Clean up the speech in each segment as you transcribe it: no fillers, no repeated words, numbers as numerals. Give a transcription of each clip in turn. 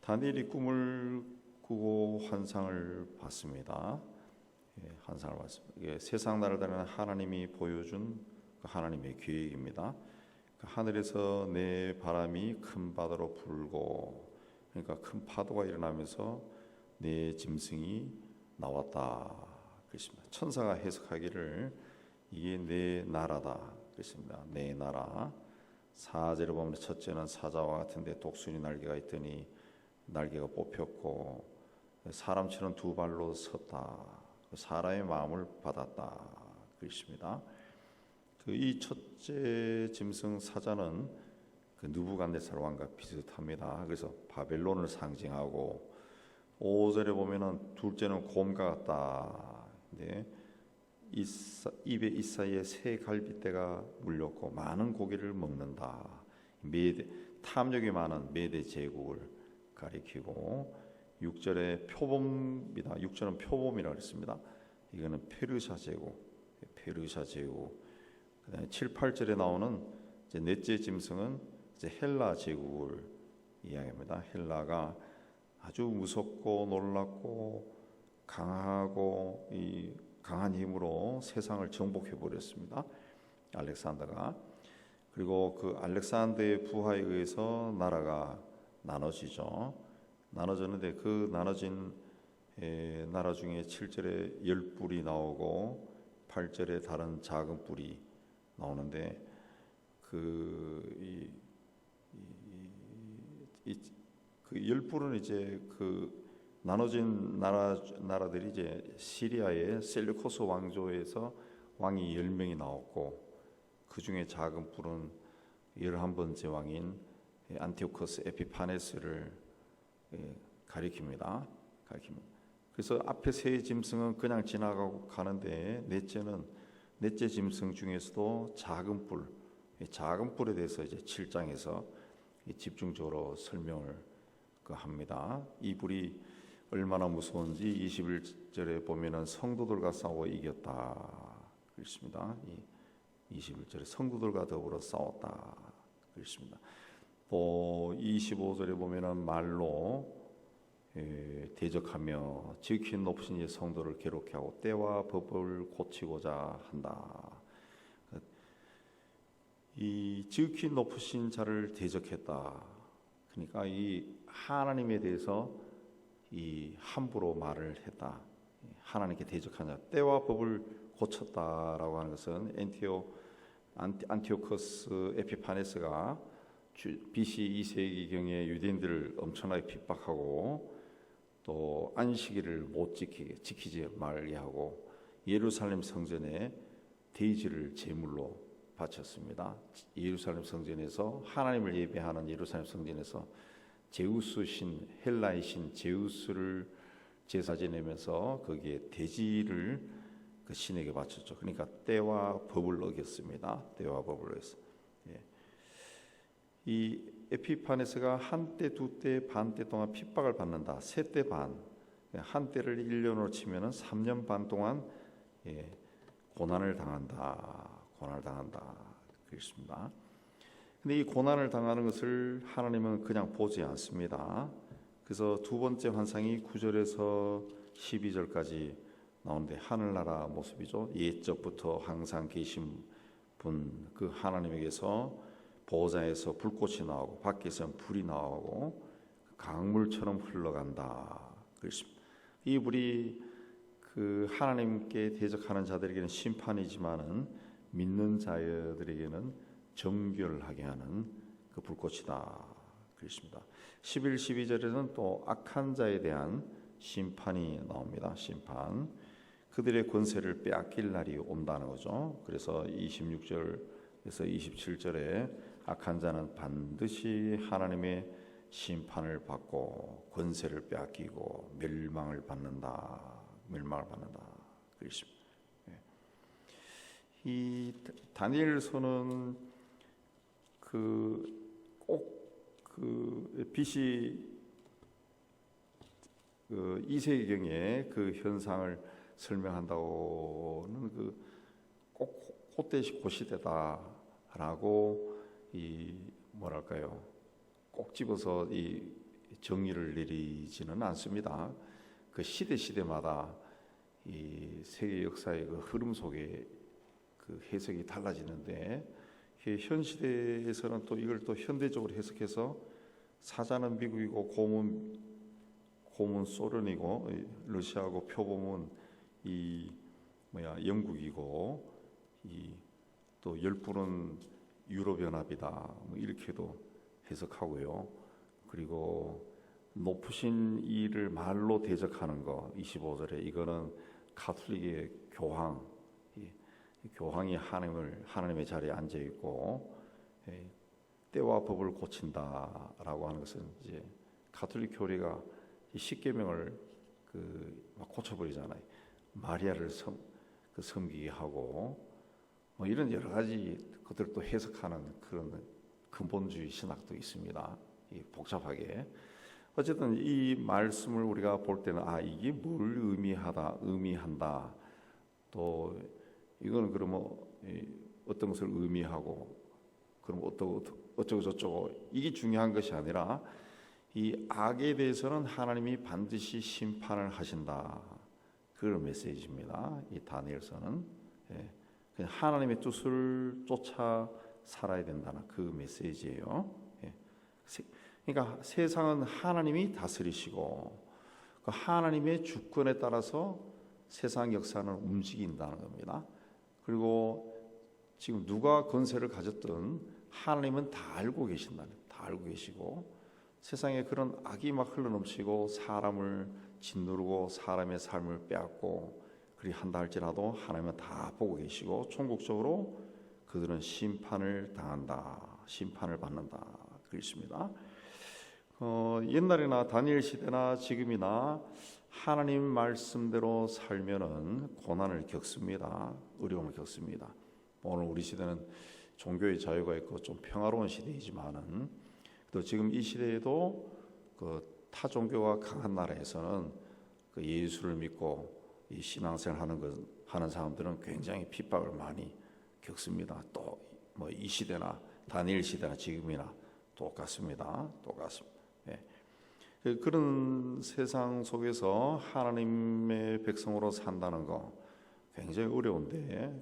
다니엘이 꿈을 꾸고 환상을 봤습니다. 환상을 봤습니다. 이게 세상 나라들은 하나님이 보여준 그 하나님의 계획입니다. 그 하늘에서 내 바람이 큰 바다로 불고, 그러니까 큰 파도가 일어나면서 내 짐승이 나왔다 그랬습니다. 천사가 해석하기를 이게 내 나라다 그랬습니다. 내 나라. 4절에 보면 첫째는 사자와 같은데 독수리 날개가 있더니 날개가 뽑혔고 사람처럼 두 발로 섰다. 사람의 마음을 받았다 그랬습니다. 이 첫째 짐승 사자는 그 느부갓네살 왕과 비슷합니다. 그래서 바벨론을 상징하고 5절에 보면은 둘째는 곰과 같다. 네. 입에 이사이에 새 갈빗대가 물렸고 많은 고기를 먹는다. 탐욕이 많은 메대 제국을 가리키고 6절에 표범이다. 6절은 표범이라고 했습니다. 이거는 페르시아 제국, 페르시아 제국. 그다음에 7, 8절에 나오는 이제 넷째 짐승은 이제 헬라 제국을 이야기합니다. 헬라가 아주 무섭고 놀랍고 강하고 이 강한 힘으로 세상을 정복해 버렸습니다. 알렉산더가. 그리고 그 알렉산더의 부하에 의해서 나라가 나눠지죠. 나눠졌는데 그 나눠진 나라 중에 7절에 10뿔이 나오고 8절에 다른 작은 뿔이 나오는데 그 10뿔은 이제 그 나눠진 나라들이 이제 시리아의 셀루코스 왕조에서 왕이 10명이 나왔고 그 중에 작은 뿔은 11번째 왕인 안티오코스 에피파네스를 가리킵니다. 그래서 앞에 세 짐승은 그냥 지나가고 가는데 넷째 짐승 중에서도 작은 뿔에 대해서 이제 7장에서 집중적으로 설명을 합니다. 이 뿔이 얼마나 무서운지 21절에 보면은 성도들과 싸워 이겼다 그렇습니다. 21절에 성도들과 더불어 싸웠다 그렇습니다. 또 25절에 보면은 말로 대적하며 지극히 높으신 이 성도를 괴롭게 하고 때와 법을 고치고자 한다. 이 지극히 높으신 자를 대적했다. 그러니까 이 하나님에 대해서 이 함부로 말을 했다. 하나님께 대적한 자, 때와 법을 고쳤다라고 하는 것은 안티오코스 에피파네스가 BC 2세기경에 유대인들을 엄청나게 핍박하고 또 안식일을 못 지키지 말게 하고 예루살렘 성전에 돼지를 제물로 바쳤습니다. 예루살렘 성전에서 하나님을 예배하는 예루살렘 성전에서 제우스 신, 헬라의 신 제우스를 제사 지내면서 거기에 돼지를 그 신에게 바쳤죠. 그러니까 때와 법을 어겼습니다. 때와 법을 어겼어. 이 에피파네스가 한때, 두때, 반때 동안 핍박을 받는다. 세때 반, 한 때를 1년으로 치면은 3년 반 동안 고난을 당한다. 그렇습니다. 근데 이 고난을 당하는 것을 하나님은 그냥 보지 않습니다. 그래서 두 번째 환상이 9절에서 12절까지 나오는데 하늘나라 모습이죠. 옛적부터 항상 계신 분, 그 하나님에게서 보호자에서 불꽃이 나오고 밖에서 불이 나오고 강물처럼 흘러간다. 그렇습니다. 이 불이 그 하나님께 대적하는 자들에게는 심판이지만은 믿는 자들에게는 정결하게 하는 그 불꽃이다. 그렇습니다. 11, 12절에는 또 악한 자에 대한 심판이 나옵니다. 심판. 그들의 권세를 빼앗길 날이 온다는 거죠. 그래서 26절에서 27절에 악한 자는 반드시 하나님의 심판을 받고 권세를 빼앗기고 멸망을 받는다. 그렇습니다. 이 다니엘서는 꼭 BC 2세기경에 그 현상을 설명한다고는 꼭 그시대다라고 꼭 집어서 정의를 내리지는 않습니다. 그 시대마다 이 세계 역사의 그 흐름 속에 그 해석이 달라지는데, 현 시대에서는 또 이걸 또 현대적으로 해석해서 사자는 미국이고 고문 소련이고 러시아고 표범은 영국이고 또 열불은 유럽연합이다, 뭐 이렇게도 해석하고요. 그리고 높으신 이를 말로 대적하는 거 25절에 이거는 가톨릭의 교황이 하나님의 자리에 앉아 있고 때와 법을 고친다라고 하는 것은 이제 가톨릭 교리가 십계명을 막 고쳐버리잖아요. 마리아를 섬기게 하고 뭐 이런 여러 가지 것들을 또 해석하는 그런 근본주의 신학도 있습니다. 복잡하게. 어쨌든 이 말씀을 우리가 볼 때는 이게 뭘 의미한다. 또 이거는 그러면 어떤 것을 의미하고 그럼 어쩌고 저쩌고 이게 중요한 것이 아니라 이 악에 대해서는 하나님이 반드시 심판을 하신다. 그런 메시지입니다. 이 다니엘서는 그냥 하나님의 뜻을 쫓아 살아야 된다는 그 메시지예요. 그러니까 세상은 하나님이 다스리시고 그 하나님의 주권에 따라서 세상 역사는 움직인다는 겁니다. 그리고 지금 누가 권세를 가졌든 하나님은 다 알고 계신다는, 다 알고 계시고 세상에 그런 악이 막 흘러넘치고 사람을 짓누르고 사람의 삶을 빼앗고 그리 한다 할지라도 하나님은 다 보고 계시고 총국적으로 그들은 심판을 당한다, 심판을 받는다 그렇습니다. 옛날이나 다니엘 시대나 지금이나 하나님 말씀대로 살면은 고난을 겪습니다. 어려움을 겪습니다. 오늘 우리 시대는 종교의 자유가 있고 좀 평화로운 시대이지만은 또 지금 이 시대에도 그 타 종교가 강한 나라에서는 그 예수를 믿고 이 신앙생활 하는 사람들은 굉장히 핍박을 많이 겪습니다. 또 뭐 이 시대나 다니엘 시대나 지금이나 똑같습니다. 그런 세상 속에서 하나님의 백성으로 산다는 거 굉장히 어려운데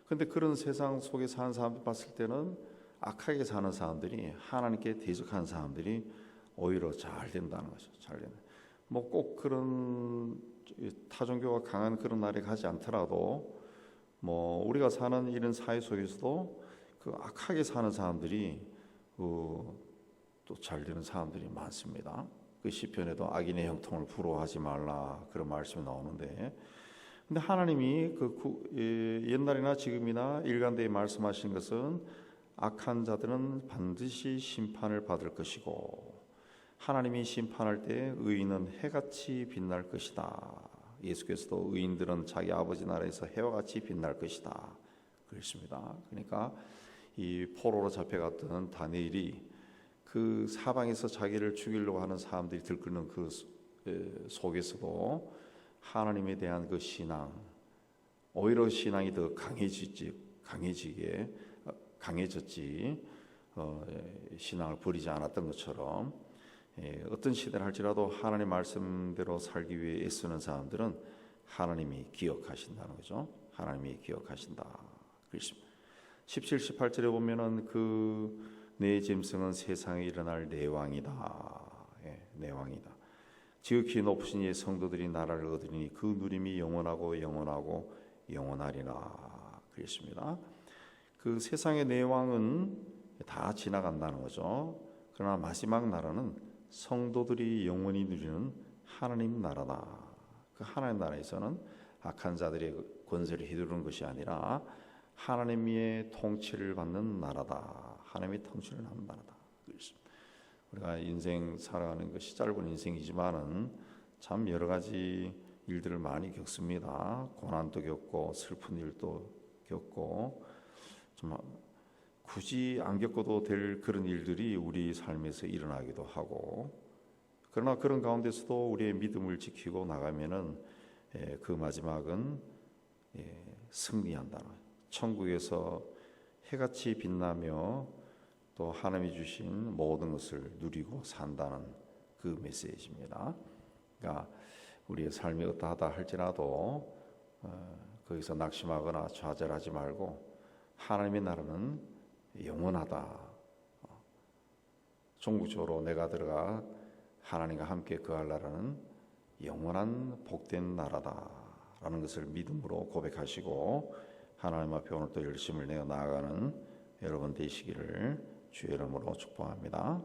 근데 그런 세상 속에 사는 사람들 봤을 때는 악하게 사는 사람들이 하나님께 대적하는 사람들이 오히려 잘 된다는 거죠. 잘 되는. 뭐 꼭 그런 타종교가 강한 그런 나라에 가지 않더라도 뭐 우리가 사는 이런 사회 속에서도 그 악하게 사는 사람들이 또 잘 되는 사람들이 많습니다. 그 시편에도 악인의 형통을 부러워하지 말라 그런 말씀이 나오는데, 근데 하나님이 옛날이나 지금이나 일관되이 말씀하신 것은 악한 자들은 반드시 심판을 받을 것이고 하나님이 심판할 때 의인은 해같이 빛날 것이다. 예수께서도 의인들은 자기 아버지 나라에서 해와 같이 빛날 것이다 그랬습니다. 그러니까 이 포로로 잡혀갔던 다니엘이 그 사방에서 자기를 죽이려고 하는 사람들이 들끓는 그 속에서도 하나님에 대한 그 신앙, 오히려 신앙이 더 강해졌지. 신앙을 버리지 않았던 것처럼 어떤 시대를 할지라도 하나님 말씀대로 살기 위해 애쓰는 사람들은 하나님이 기억하신다는 거죠. 하나님이 기억하신다. 17, 18절에 보면은 내 짐승은 세상에 일어날 내왕이다. 내왕이다. 지극히 높으신 이의 성도들이 나라를 얻으리니 그 누림이 영원하고 영원하리라. 그랬습니다. 그 세상의 내왕은 다 지나간다는 거죠. 그러나 마지막 나라는 성도들이 영원히 누리는 하나님 나라다. 그 하나님 나라에서는 악한 자들의 권세를 휘두르는 것이 아니라 하나님의 통치를 받는 나라다. 하나님의 통치를 하는 나라다. 우리가 인생 살아가는 것이 짧은 인생이지만은 참 여러 가지 일들을 많이 겪습니다. 고난도 겪고 슬픈 일도 겪고 좀 굳이 안 겪어도 될 그런 일들이 우리 삶에서 일어나기도 하고, 그러나 그런 가운데서도 우리의 믿음을 지키고 나가면은 그 마지막은 승리한다. 천국에서 해같이 빛나며 또 또 하나님이 주신 모든 것을 누리고 산다는 그 메시지입니다. 그러니까 우리의 삶이 어떠하다 할지라도 거기서 낙심하거나 좌절하지 말고 하나님의 나라는 영원하다. 종국적으로 내가 들어가 하나님과 함께 거할 나라는 영원한 복된 나라다라는 것을 믿음으로 고백하시고 하나님 앞에 오늘 또 열심을 내어 나아가는 여러분 되시기를 주의 이름으로 축복합니다.